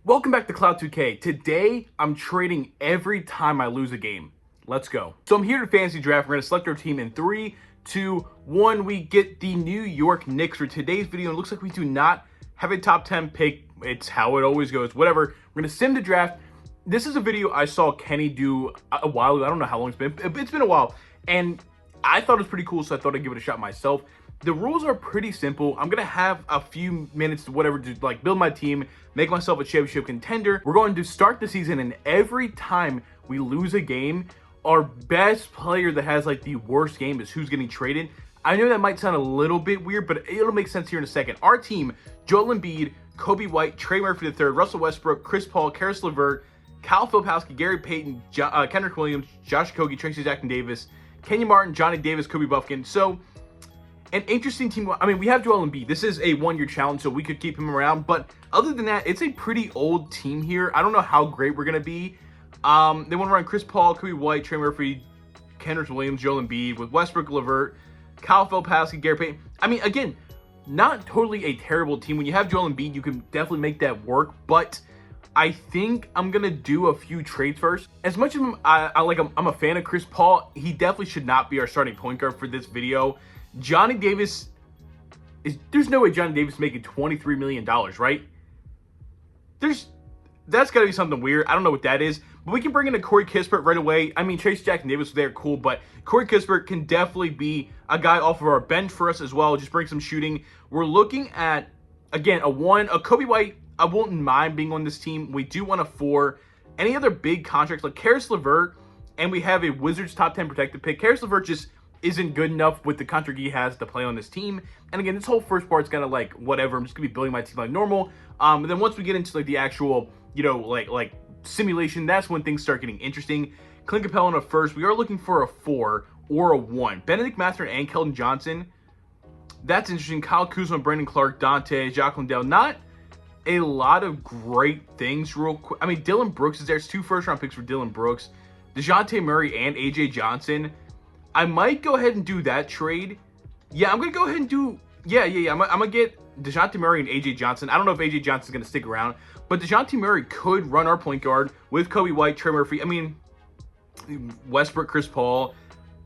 Welcome back to Cloud2K. Today, I'm trading every time I lose a game. Let's go. So I'm here to fantasy draft. We're going to select our team in 3, 2, 1. We get the New York Knicks for today's video. It looks like we do not have a top 10 pick. It's how it always goes. Whatever. We're going to sim the draft. This is a video I saw Kenny do a while ago. I don't know how long it's been. It's been a while. And I thought it was pretty cool, so I thought I'd give it a shot myself. The rules are pretty simple. I'm going to have a few minutes to like build my team, make myself a championship contender. We're going to start the season, and every time we lose a game, our best player that has like the worst game is who's getting traded. I know that might sound a little bit weird, but it'll make sense here in a second. Our team: Joel Embiid, Kobe White, Trey Murphy III, Russell Westbrook, Chris Paul, Karis LeVert, Kyle Filipowski, Gary Payton, Kendrick Williams, Josh Okogie, Tracy Jackson-Davis, Kenyon Martin, Johnny Davis, Kobe Buffkin. So an interesting team. I mean, we have Joel Embiid. This is a one-year challenge, so we could keep him around. But other than that, it's a pretty old team here. I don't know how great we're going to be. They want to run Chris Paul, Kobe White, Trey Murphy, Kendrick Williams, Joel Embiid, with Westbrook, LeVert, Kyle Filipowski, Gary Payton. I mean, again, not totally a terrible team. When you have Joel Embiid, you can definitely make that work. But I think I'm going to do a few trades first. As much as I'm a fan of Chris Paul, he definitely should not be our starting point guard for this video. Johnny Davis there's no way Johnny Davis is making $23 million, right? That's got to be something weird. I don't know what that is, but we can bring in a Corey Kispert right away. I mean, Tracy Jackson-Davis was there, cool, but Corey Kispert can definitely be a guy off of our bench for us as well. Just bring some shooting. We're looking at, again, a Kobe White. I wouldn't mind being on this team. We do want a 4. Any other big contracts like Karis LeVert, and we have a Wizards top 10 protected pick. Karis LeVert just isn't good enough with the contract he has to play on this team. And again, this whole first part's kind of like whatever. I'm just gonna be building my team like normal. And then once we get into like the actual, like simulation, that's when things start getting interesting. Clint Capella on a first. We are looking for a 4 or a 1. Benedict Mathurin and Keldon Johnson. That's interesting. Kyle Kuzma, Brandon Clark, Dante, Jacques Lindell. Not a lot of great things real quick. I mean, Dylan Brooks is there. It's 2 first-round picks for Dylan Brooks. DeJounte Murray and A.J. Johnson. I might go ahead and do that trade. Yeah, I'm going to go ahead and do... Yeah. I'm going to get DeJounte Murray and A.J. Johnson. I don't know if A.J. Johnson's going to stick around, but DeJounte Murray could run our point guard with Kobe White, Trey Murphy. I mean, Westbrook, Chris Paul.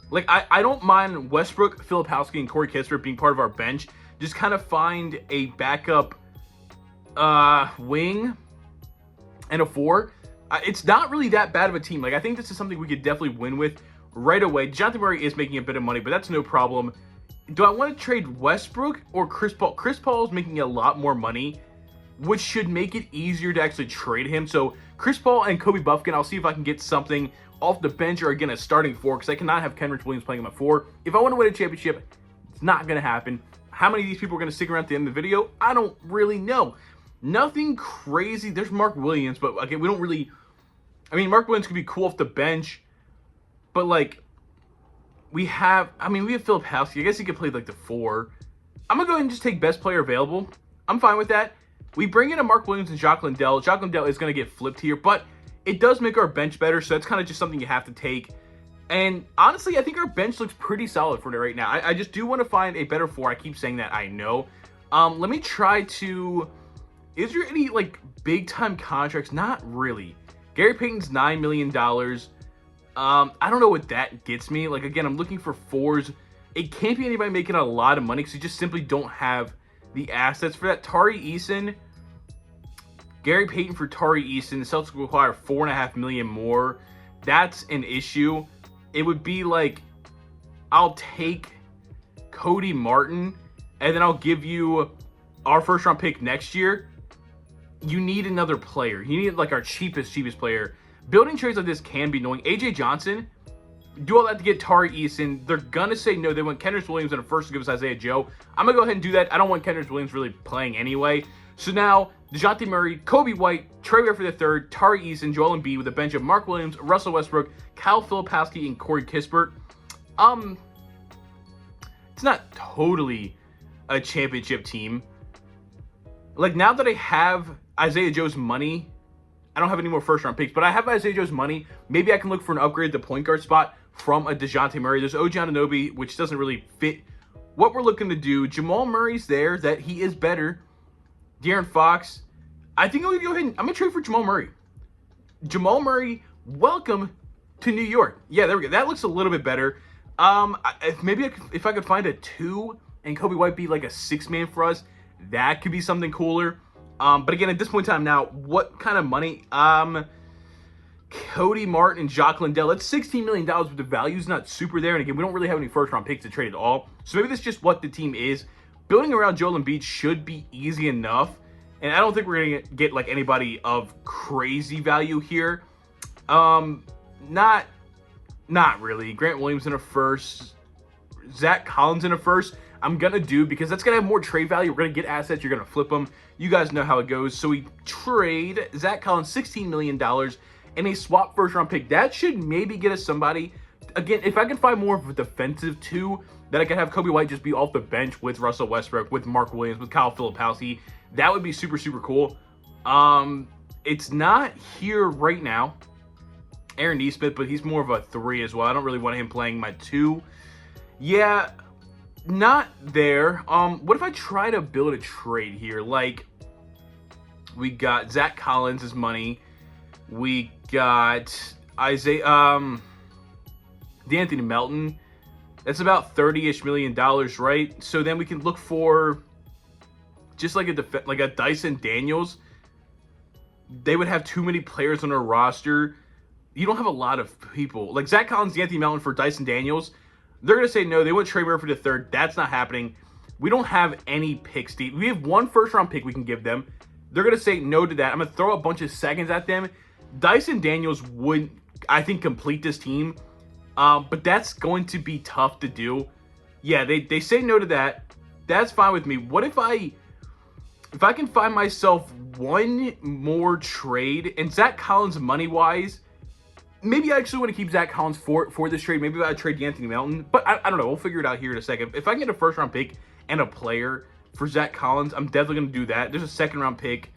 Like, I don't mind Westbrook, Filipowski, and Corey Kispert being part of our bench. Just kind of find a backup wing and a 4. It's not really that bad of a team. Like, I think this is something we could definitely win with right away. DeJounte Murray is making a bit of money, but that's no problem. Do I want to trade Westbrook or Chris Paul? Chris Paul is making a lot more money, which should make it easier to actually trade him. So Chris Paul and Kobe Buffkin, I'll see if I can get something off the bench or, again, a starting 4, because I cannot have Kendrick Williams playing him at 4. If I want to win a championship, it's not going to happen. How many of these people are going to stick around at the end of the video? I don't really know. Nothing crazy. There's Mark Williams, but, again, we don't really... I mean, Mark Williams could be cool off the bench, but, like, we have Filipowski. I guess he could play, like, the 4. I'm going to go ahead and just take best player available. I'm fine with that. We bring in a Mark Williams and Jacques Lindell. Jacques Lindell is going to get flipped here, but it does make our bench better, so that's kind of just something you have to take. And, honestly, I think our bench looks pretty solid for it right now. I just do want to find a better 4. I keep saying that, I know. Let me try to... Is there any, like, big-time contracts? Not really. Gary Payton's $9 million. I don't know what that gets me. Like, again, I'm looking for 4s. It can't be anybody making a lot of money because you just simply don't have the assets for that. Tari Eason, Gary Payton for Tari Eason. The Celtics will require $4.5 million more. That's an issue. It would be like, I'll take Cody Martin, and then I'll give you our first-round pick next year. You need another player. You need, like, our cheapest player. Building trades like this can be annoying. A.J. Johnson, do all that to get Tari Eason. They're going to say no. They want Kendrick Williams and a first to give us Isaiah Joe. I'm going to go ahead and do that. I don't want Kendrick Williams really playing anyway. So now, DeJounte Murray, Kobe White, Trey Murphy III, Tari Eason, Joel Embiid with a bench of Mark Williams, Russell Westbrook, Kyle Filipowski, and Corey Kispert. It's not totally a championship team. Like, now that I have Isaiah Joe's money, I don't have any more first-round picks, but I have Isaiah Joe's money. Maybe I can look for an upgrade at the point guard spot from a DeJounte Murray. There's OG Anunoby, which doesn't really fit what we're looking to do. Jamal Murray's there, that he is better. De'Aaron Fox, I think I'm going to go ahead and I'm going to trade for Jamal Murray. Jamal Murray, welcome to New York. Yeah, there we go. That looks a little bit better. If I could find a 2 and Kobe White be like a 6-man for us, that could be something cooler. But again, at this point in time now, what kind of money? Cody Martin and Jacques Lindell. That's $16 million, but the value's not super there. And again, we don't really have any first-round picks to trade at all. So maybe that's just what the team is. Building around Joel Embiid should be easy enough. And I don't think we're going to get like anybody of crazy value here. Not really. Grant Williams in a first. Zach Collins in a first. I'm going to do because that's going to have more trade value. We're going to get assets. You're going to flip them. You guys know how it goes. So we trade Zach Collins $16 million and a swap first-round pick. That should maybe get us somebody. Again, if I can find more of a defensive 2, that I can have Kobe White just be off the bench with Russell Westbrook, with Mark Williams, with Kyle Filipowski. That would be super, super cool. It's not here right now. Aaron Nesmith, but he's more of a 3 as well. I don't really want him playing my 2. Yeah, not there. What if I try to build a trade here? Like, we got Zach Collins' money. We got D'Anthony Melton. That's about $30-ish million, right? So then we can look for just like a Dyson Daniels. They would have too many players on their roster. You don't have a lot of people. Like Zach Collins, D'Anthony Melton for Dyson Daniels. They're going to say no. They want Trey Murphy to 3rd. That's not happening. We don't have any picks. We have 1 first-round pick we can give them. They're going to say no to that. I'm going to throw a bunch of seconds at them. Dyson Daniels would, I think, complete this team. But that's going to be tough to do. Yeah, they say no to that. That's fine with me. What if I can find myself 1 more trade, and Zach Collins money-wise, maybe I actually want to keep Zach Collins for this trade. Maybe I trade D'Anthony Melton. But I don't know. We'll figure it out here in a second. If I can get a first-round pick and a player for Zach Collins, I'm definitely going to do that. There's a second-round pick.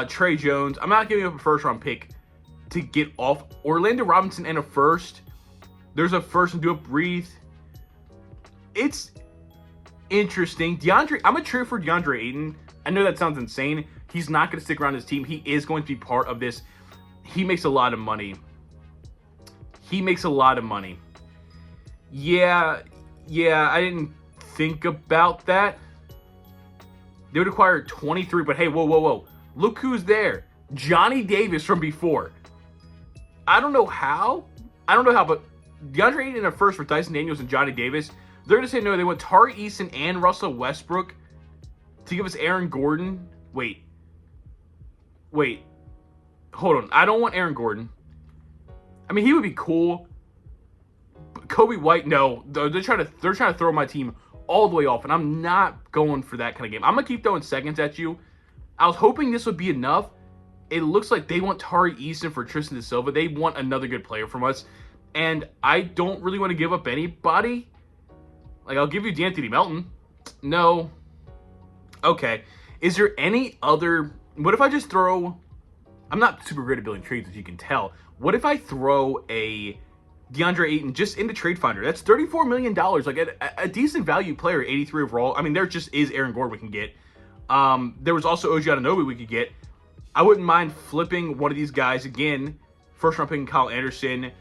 Trey Jones. I'm not giving up a first-round pick to get off. Orlando Robinson and a first. There's a first and do a breathe. It's interesting. I'm going to trade for DeAndre Ayton. I know that sounds insane. He's not going to stick around his team. He is going to be part of this. He makes a lot of money. Yeah, I didn't think about that. They would acquire 23, but hey, whoa. Look who's there. Johnny Davis from before. I don't know how, but DeAndre Ayton in a first for Dyson Daniels and Johnny Davis. They're going to say no. They want Tari Eason and Russell Westbrook to give us Aaron Gordon. Wait. Hold on. I don't want Aaron Gordon. I mean, he would be cool. But Kobe White, no. They're trying to throw my team all the way off, and I'm not going for that kind of game. I'm going to keep throwing seconds at you. I was hoping this would be enough. It looks like they want Tari Eason for Tristan da Silva. They want another good player from us. And I don't really want to give up anybody. Like, I'll give you D'Anthony Melton. No. Okay. Is there any other... What if I just throw... I'm not super great at building trades, as you can tell. What if I throw a DeAndre Ayton just into Trade Finder? That's $34 million. Like, a decent value player, 83 overall. I mean, there just is Aaron Gordon we can get. There was also OG Anunoby we could get. I wouldn't mind flipping one of these guys again. First round picking Kyle Anderson.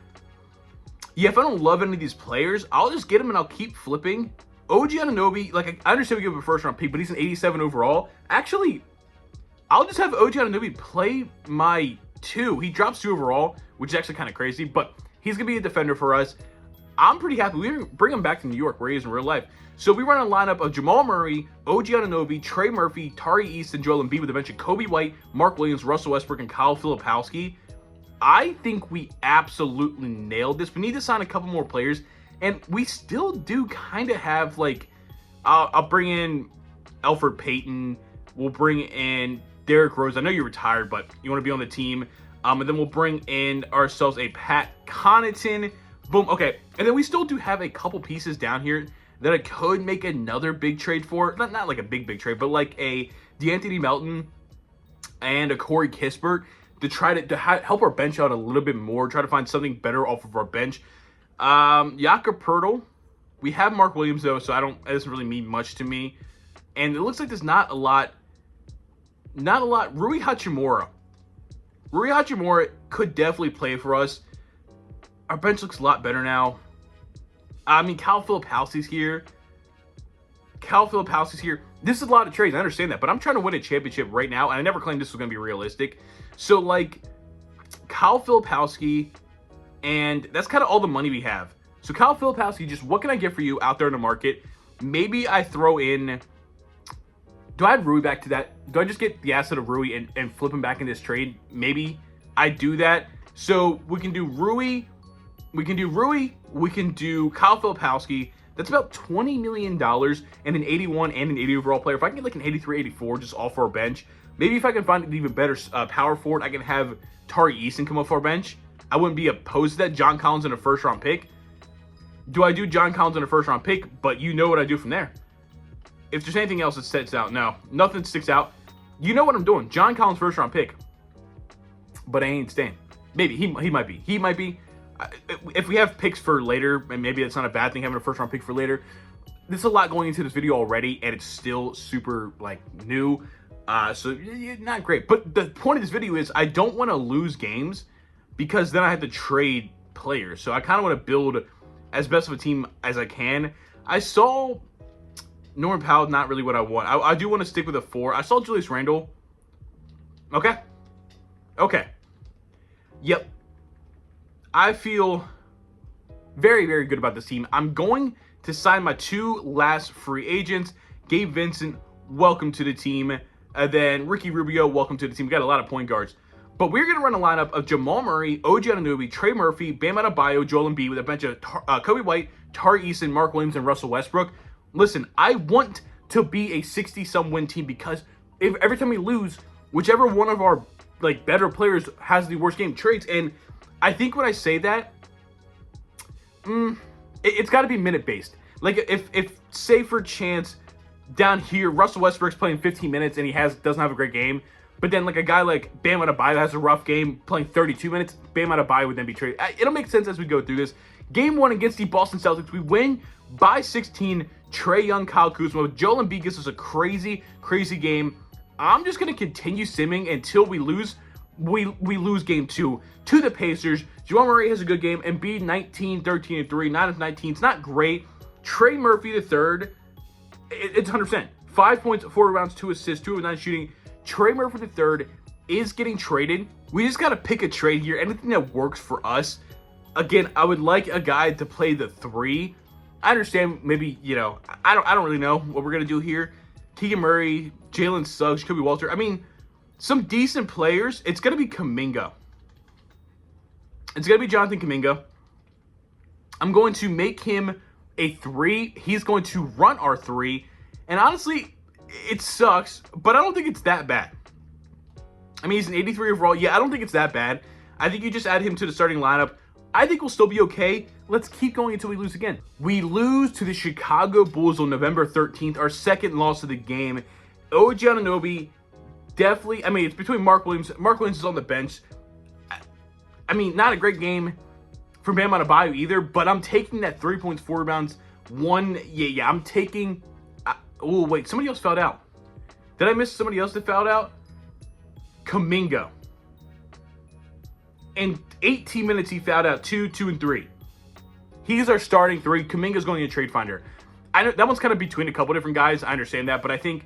Yeah, if I don't love any of these players, I'll just get them and I'll keep flipping. OG Anunoby, like, I understand we give him a first round pick, but he's an 87 overall. Actually, I'll just have OG Anunoby play my 2. He drops 2 overall, which is actually kind of crazy, but he's going to be a defender for us. I'm pretty happy. We bring him back to New York where he is in real life. So we run a lineup of Jamal Murray, OG Anunoby, Trey Murphy, Tari Eason, Joel Embiid with a bunch of Kobe White, Mark Williams, Russell Westbrook, and Kyle Filipowski. I think we absolutely nailed this. We need to sign a couple more players, and we still do kind of have, like, I'll bring in Elfrid Payton. We'll bring in Derrick Rose. I know you're retired, but you want to be on the team. And then we'll bring in ourselves a Pat Connaughton. Boom. Okay. And then we still do have a couple pieces down here that I could make another big trade for. Not like a big trade, but like a D'Anthony Melton and a Corey Kispert to try to help our bench out a little bit more, try to find something better off of our bench. Jakob Poeltl. We have Mark Williams, though, so it doesn't really mean much to me. And it looks like there's not a lot Not a lot. Rui Hachimura. Rui Hachimura could definitely play for us. Our bench looks a lot better now. I mean, Cal Filipowski's here. Cal Filipowski's here. This is a lot of trades. I understand that. But I'm trying to win a championship right now. And I never claimed this was going to be realistic. So, like, Cal Filipowski. And that's kind of all the money we have. So, Cal Filipowski, just what can I get for you out there in the market? Maybe I throw in... Do I add Rui back to that? Do I just get the asset of Rui and flip him back in this trade? Maybe I do that. So, we can do Rui... We can do Kyle Filipowski. That's about $20 million and an 81 and an 80 overall player. If I can get like an 83, 84 just off our bench, maybe if I can find an even better power forward, I can have Tari Eason come off our bench. I wouldn't be opposed to that. John Collins in a first round pick. Do I do John Collins in a first round pick? But you know what I do from there. If there's anything else that sticks out, no. Nothing sticks out. You know what I'm doing. John Collins first round pick. But I ain't staying. Maybe. He might be. He might be. If we have picks for later, and maybe it's not a bad thing having a first round pick for later. There's a lot going into this video already, and it's still super like new, so not great. But the point of this video is I don't want to lose games because then I have to trade players. So I kind of want to build as best of a team as I can. I saw Norman Powell, not really what I want. I do want to stick with a 4. I saw Julius Randle. Okay. Yep. I feel very, very good about this team. I'm going to sign my 2 last free agents. Gabe Vincent, welcome to the team. Then Ricky Rubio, welcome to the team. We got a lot of point guards. But we're going to run a lineup of Jamal Murray, OG Anunoby, Trey Murphy, Bam Adebayo, Joel Embiid with a bunch of Kobe White, Tari Eason, Mark Williams, and Russell Westbrook. Listen, I want to be a 60-some win team because every time we lose, whichever one of our like better players has the worst game trades. And I think when I say that, it's got to be minute-based. Like, if say for chance, down here, Russell Westbrook's playing 15 minutes and he doesn't have a great game, but then like a guy like Bam Adebayo has a rough game playing 32 minutes, Bam Adebayo would then be traded. It'll make sense as we go through this. Game 1 against the Boston Celtics, we win by 16. Trae Young, Kyle Kuzma. Joel Embiid gives us a crazy, crazy game. I'm just going to continue simming until we lose. We lose game 2 to the Pacers. Jamal Murray has a good game. Embiid 19, 13, and 3. 9 of 19. It's not great. Trey Murphy the third. It's 100%. 5 points, 4 rebounds, 2 assists, 2 of 9 shooting. Trey Murphy the third is getting traded. We just got to pick a trade here. Anything that works for us. Again, I would like a guy to play the 3. I understand maybe, I don't really know what we're going to do here. Keegan Murray, Jalen Suggs, Kobe Walter. I mean, some decent players. It's going to be Kuminga. It's going to be Jonathan Kuminga. I'm going to make him a 3. He's going to run our 3. And honestly, it sucks, but I don't think it's that bad. I mean, he's an 83 overall. Yeah, I don't think it's that bad. I think you just add him to the starting lineup. I think we'll still be okay. Let's keep going until we lose again. We lose to the Chicago Bulls on November 13th, our second loss of the game. OG Anunoby, definitely, I mean, it's between Mark Williams. Mark Williams is on the bench. I mean, not a great game from Bam Adebayo either, but I'm taking that 3 points, 4 rebounds, 1. Yeah, I'm taking... oh, wait, somebody else fouled out. Did I miss somebody else that fouled out? Kuminga. In 18 minutes, he fouled out 2, 2, and 3. He's our starting 3. Kuminga's going to trade finder. I know that one's kind of between a couple different guys. I understand that, but I think,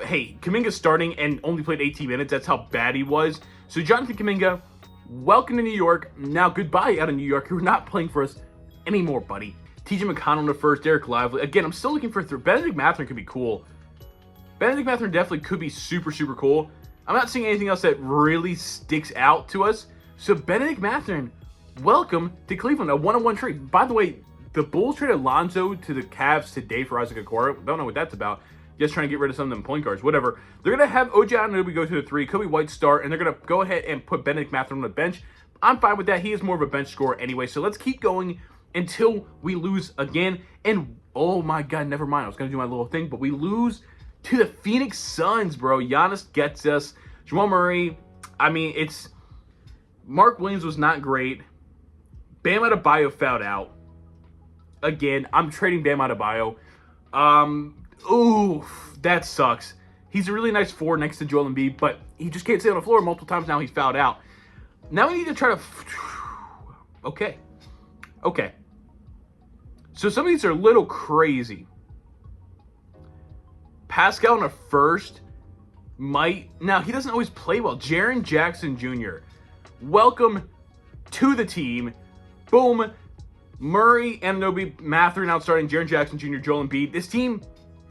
hey, Kuminga's starting and only played 18 minutes. That's how bad he was. So Jonathan Kuminga, welcome to New York. Now goodbye out of New York. You're not playing for us anymore, buddy. TJ McConnell in the first. Derek Lively. Again, I'm still looking for Benedict Mathurin could be cool. Benedict Mathurin definitely could be super, super cool. I'm not seeing anything else that really sticks out to us. So Benedict Mathurin, welcome to Cleveland, a 1-on-1 trade. By the way, the Bulls traded Lonzo to the Cavs today for Isaac Okoro. Don't know what that's about. Just trying to get rid of some of them point guards, whatever. They're going to have OG Anunoby go to the 3, Kobe White start, and they're going to go ahead and put Benedict Mathurin on the bench. I'm fine with that. He is more of a bench scorer anyway. So let's keep going until we lose again. And oh my God, never mind. I was going to do my little thing, but we lose to the Phoenix Suns, bro. Giannis gets us. Jamal Murray, I mean, it's... Mark Williams was not great. Bam Adebayo fouled out. Again, I'm trading Bam Adebayo. Ooh, that sucks. He's a really nice 4 next to Joel Embiid, but he just can't stay on the floor. Multiple times now he's fouled out. Now we need to try to... Okay. So some of these are a little crazy. Pascal in a first might... Now, he doesn't always play well. Jaren Jackson Jr. Welcome to the team. Boom. Murray, Anunoby, Mathurin out starting. Jaren Jackson Jr., Joel Embiid. This team,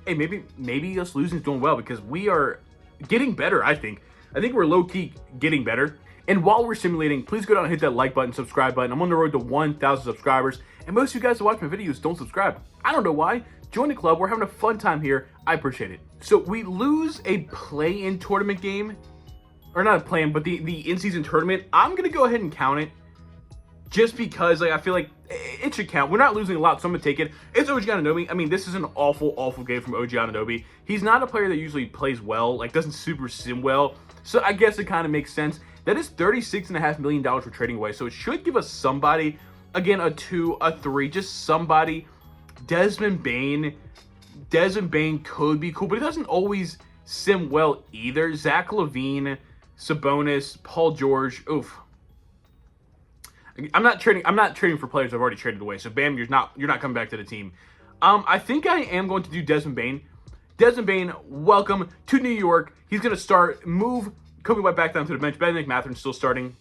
hey, maybe us losing is doing well because we are getting better, I think. I think we're low-key getting better. And while we're simulating, please go down and hit that like button, subscribe button. I'm on the road to 1,000 subscribers. And most of you guys that watch my videos don't subscribe. I don't know why. Join the club. We're having a fun time here. I appreciate it. So we lose a play-in tournament game. Or not a play-in, but the in-season tournament. I'm going to go ahead and count it. Just because I feel like it should count. We're not losing a lot, so I'm going to take it. It's OG Anunoby. I mean, this is an awful, awful game from OG Anunoby. He's not a player that usually plays well, like doesn't super sim well. So I guess it kind of makes sense. That is $36.5 million we're trading away. So it should give us somebody, again, a 2, a 3, just somebody. Desmond Bane could be cool, but he doesn't always sim well either. Zach LaVine, Sabonis, Paul George. Oof. I'm not trading for players I've already traded away. So Bam, you're not coming back to the team. I think I am going to do Desmond Bane. Desmond Bane, welcome to New York. He's going to move Kobe White back down to the bench. Benedict Mathurin still starting.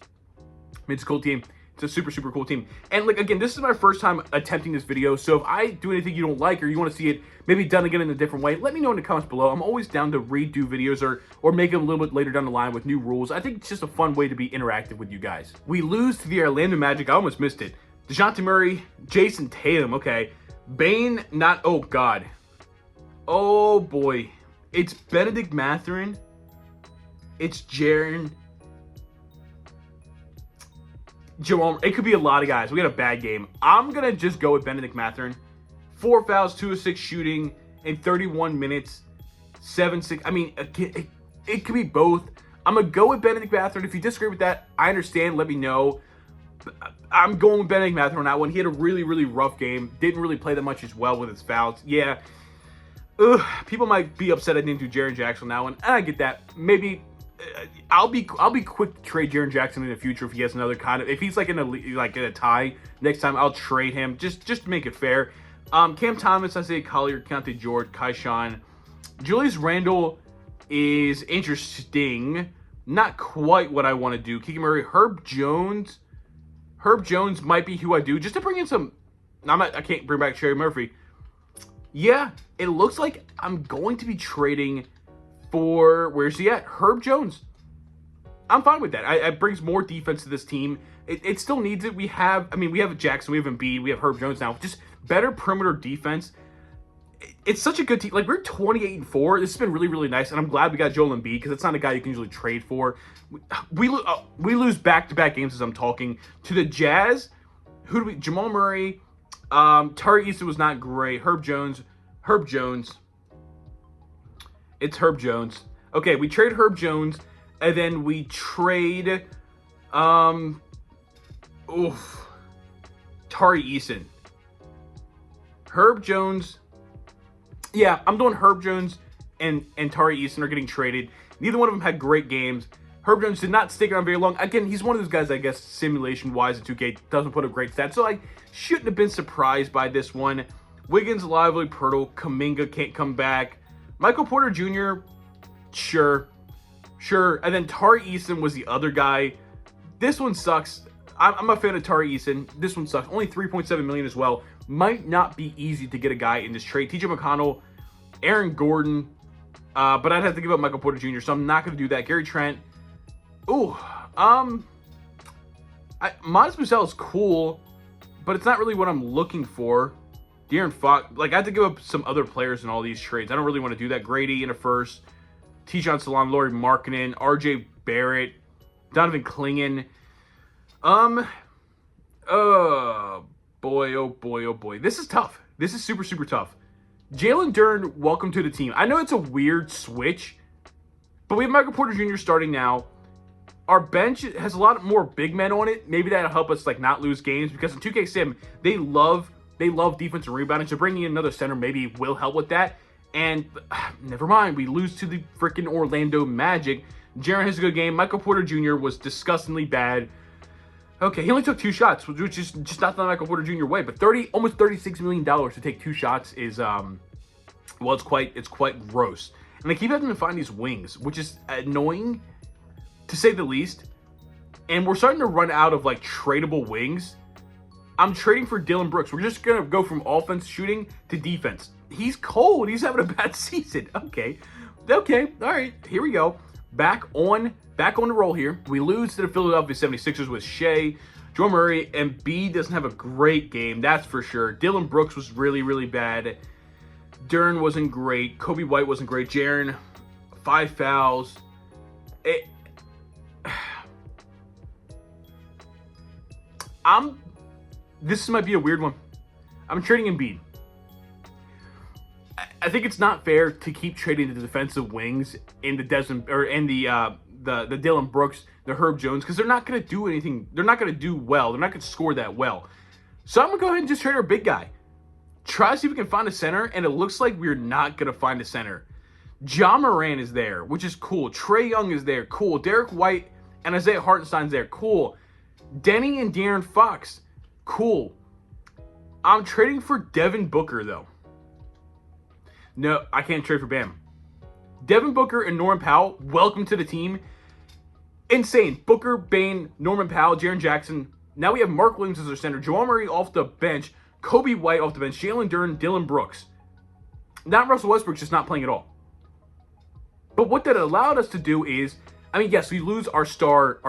It's a cool team. It's a super, super cool team. And like, again, this is my first time attempting this video. So if I do anything you don't like or you want to see it maybe done again in a different way, let me know in the comments below. I'm always down to redo videos or make them a little bit later down the line with new rules. I think it's just a fun way to be interactive with you guys. We lose to the Orlando Magic. I almost missed it. DeJounte Murray, Jason Tatum. Okay. Bane, not... Oh, God. Oh, boy. It's Benedict Mathurin. It's Jaren. Jerome. It could be a lot of guys. We got a bad game. I'm going to just go with Benedict Mathurin. 4 fouls, 2 of 6 shooting in 31 minutes. 7-6. I mean, it could be both. I'm going to go with Benedict Mathurin. If you disagree with that, I understand. Let me know. I'm going with Benedict Mathurin on that one. He had a really, really rough game. Didn't really play that much as well with his fouls. Yeah. People might be upset I didn't do Jaren Jackson on that one. And I get that. Maybe... I'll be quick to trade Jaren Jackson in the future if he has another kind of... If he's like in a tie next time, I'll trade him just to make it fair. Cam Thomas, Isaiah Collier, Keontae George, Kaishan. Julius Randle is interesting. Not quite what I want to do. Keegan Murray, Herb Jones. Herb Jones might be who I do just to bring in some... I can't bring back Cherry Murphy. Yeah, it looks like I'm going to be trading for... Where's he at? Herb Jones. I'm fine with that. It brings more defense to this team. It still needs it. We have Jackson, we have Embiid, we have Herb Jones now. Just better perimeter defense. It's such a good team. Like, we're 28-4. This has been really, really nice, and I'm glad we got Joel Embiid because it's not a guy you can usually trade for. We lose back-to-back games as I'm talking to the Jazz. Who do we? Jamal Murray. Tari Eason was not great. Herb Jones. It's Herb Jones. Okay, we trade Herb Jones, and then we trade, Tari Eason. Herb Jones. Yeah, I'm doing Herb Jones and Tari Eason are getting traded. Neither one of them had great games. Herb Jones did not stick around very long. Again, he's one of those guys, I guess, simulation-wise in 2K doesn't put up great stats. So I shouldn't have been surprised by this one. Wiggins, Lively, Pirtle, Kuminga can't come back. Michael Porter Jr., sure. And then Tari Eason was the other guy. This one sucks. I'm a fan of Tari Eason. This one sucks. Only $3.7 million as well. Might not be easy to get a guy in this trade. TJ McConnell, Aaron Gordon, but I'd have to give up Michael Porter Jr., so I'm not going to do that. Gary Trent. Ooh, Mons Musell is cool, but it's not really what I'm looking for. De'Aaron Fox, like, I have to give up some other players in all these trades. I don't really want to do that. Grady in a first, Tijon Salam, Lauri Markkanen, RJ Barrett, Donovan Clingan. Oh boy. This is tough. This is super, super tough. Jalen Duren, welcome to the team. I know it's a weird switch, but we have Michael Porter Jr. starting now. Our bench has a lot more big men on it. Maybe that'll help us, like, not lose games, because in 2K Sim, they love defense and rebounding, so bringing in another center maybe will help with that. And never mind, we lose to the freaking Orlando Magic. Jaren has a good game. Michael Porter Jr. was disgustingly bad. Okay, he only took 2 shots, which is just not the Michael Porter Jr. way. But almost $36 million to take 2 shots is well, it's quite gross. And they keep having to find these wings, which is annoying to say the least. And we're starting to run out of like tradable wings. I'm trading for Dillon Brooks. We're just gonna go from offense shooting to defense. He's cold. He's having a bad season. Okay, all right. Here we go. Back on the roll here. We lose to the Philadelphia 76ers with Shea. Jamal Murray and B doesn't have a great game, that's for sure. Dillon Brooks was really, really bad. Dern wasn't great. Kobe White wasn't great. Jaren, 5 fouls. This might be a weird one. I'm trading Embiid. I think it's not fair to keep trading the defensive wings in the the Dillon Brooks, the Herb Jones, because they're not going to do anything. They're not going to do well. They're not going to score that well. So I'm going to go ahead and just trade our big guy. Try to see if we can find a center, and it looks like we're not going to find a center. Ja Morant is there, which is cool. Trae Young is there, cool. Derek White and Isaiah Hartenstein's there, cool. Denny and De'Aaron Fox, cool. I'm trading for Devin Booker, though. No, I can't trade for Bam. Devin Booker and Norman Powell, welcome to the team. Insane. Booker, Bane, Norman Powell, Jaren Jackson. Now we have Mark Williams as our center. Jamal Murray off the bench. Kobe White off the bench. Jalen Duren, Dillon Brooks. Not Russell Westbrook, just not playing at all. But what that allowed us to do is, I mean, yes, we lose our star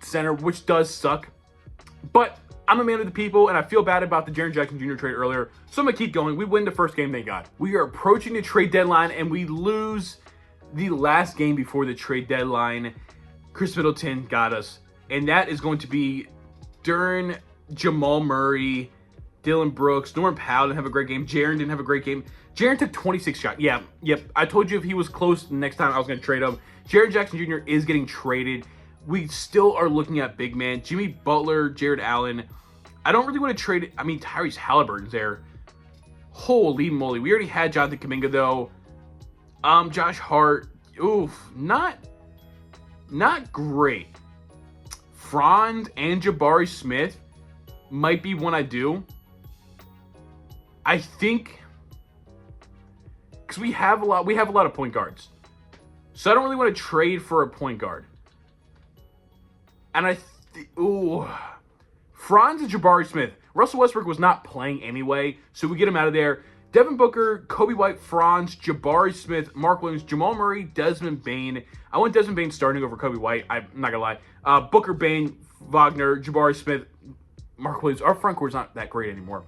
center, which does suck. But I'm a man of the people, and I feel bad about the Jaren Jackson Jr. trade earlier, so I'm going to keep going. We win the first game they got. We are approaching the trade deadline, and we lose the last game before the trade deadline. Chris Middleton got us, and that is going to be Duren, Jamal Murray, Dillon Brooks. Norman Powell didn't have a great game. Jaren didn't have a great game. Jaren took 26 shots. Yep. I told you if he was close the next time I was going to trade him. Jaren Jackson Jr. is getting traded. We still are looking at big man. Jimmy Butler, Jared Allen. I don't really want to trade it. I mean, Tyrese Halliburton's there. Holy moly. We already had Jonathan Kuminga, though. Josh Hart. Oof. Not great. Franz and Jabari Smith might be one I do. I think because we have a lot of point guards. So I don't really want to trade for a point guard. And Franz and Jabari Smith. Russell Westbrook was not playing anyway, so we get him out of there. Devin Booker, Kobe White, Franz, Jabari Smith, Mark Williams, Jamal Murray, Desmond Bane. I want Desmond Bane starting over Kobe White. I'm not going to lie. Booker, Bane, Wagner, Jabari Smith, Mark Williams. Our front court's not that great anymore.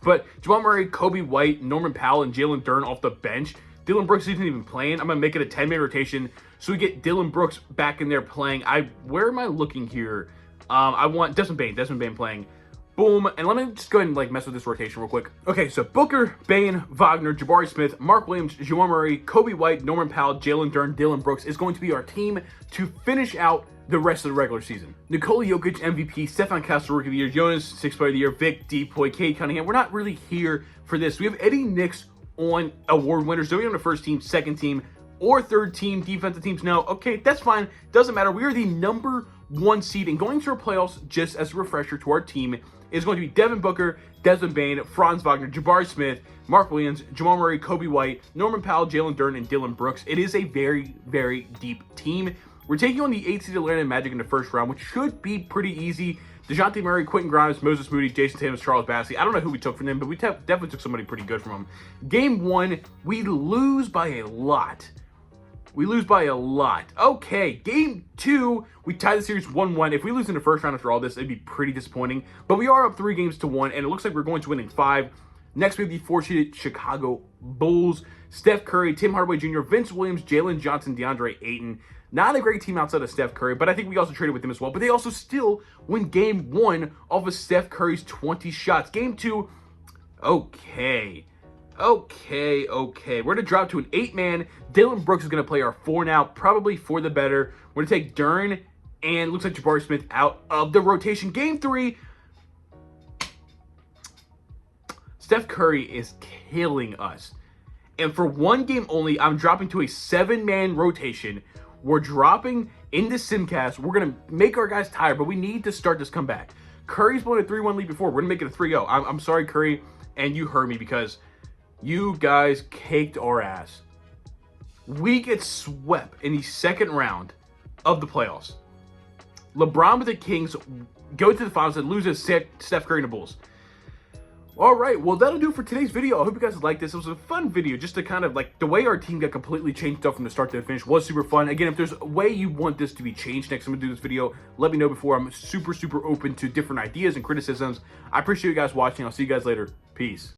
But Jamal Murray, Kobe White, Norman Powell, and Jalen Duren off the bench. Dillon Brooks isn't even playing. I'm going to make it a 10-man rotation so we get Dillon Brooks back in there playing. Where am I looking here? I want Desmond Bane playing. Boom. And let me just go ahead and mess with this rotation real quick. Okay, so Booker, Bane, Wagner, Jabari Smith, Mark Williams, Jamal Murray, Kobe White, Norman Powell, Jalen Duren, Dillon Brooks is going to be our team to finish out the rest of the regular season. Nikola Jokic, MVP, Stefan Castle, Rookie of the Year, Jonas, 6th Player of the Year, Vic, Depoy, Cade Cunningham. We're not really here for this. We have Eddie Nicks on award winners. Do we on the first team, second team, or third team, defensive teams? No. Okay, that's fine. Doesn't matter. We are the number 1 seed, and going to our playoffs, just as a refresher to our team, is going to be Devin Booker, Desmond Bane, Franz Wagner, Jabari Smith, Mark Williams, Jamal Murray, Kobe White, Norman Powell, Jalen Duren, and Dillon Brooks. It is a very, very deep team. We're taking on the 8th seed Atlanta Magic in the first round, which should be pretty easy. DeJounte Murray, Quentin Grimes, Moses Moody, Jason Tatum, Charles Bassey. I don't know who we took from them, but we definitely took somebody pretty good from them. Game 1, we lose by a lot. Okay, game 2, we tie the series 1-1. If we lose in the first round after all this, it'd be pretty disappointing. But we are up 3-1, and it looks like we're going to win in 5. Next, we have the 4-seeded Chicago Bulls. Steph Curry, Tim Hardaway Jr., Vince Williams, Jalen Johnson, DeAndre Ayton. Not a great team outside of Steph Curry, but I think we also traded with them as well. But they also still win game 1 off of Steph Curry's 20 shots. Game 2, okay. We're going to drop to an 8-man. Dillon Brooks is going to play our 4 now, probably for the better. We're going to take Duren and looks like Jabari Smith out of the rotation. Game 3, Steph Curry is killing us. And for one game only, I'm dropping to a 7-man rotation. We're dropping into Simcast. We're going to make our guys tired, but we need to start this comeback. Curry's blown a 3-1 lead before. We're going to make it a 3-0. I'm sorry, Curry, and you heard me because you guys caked our ass. We get swept in the second round of the playoffs. LeBron with the Kings go to the finals and loses Steph Curry and the Bulls. All right, well, that'll do for today's video. I hope you guys liked this. It was a fun video just to kind of like the way our team got completely changed up from the start to the finish was super fun. Again, if there's a way you want this to be changed next time we do this video, let me know before. I'm super open to different ideas and criticisms. I appreciate you guys watching. I'll see you guys later. Peace.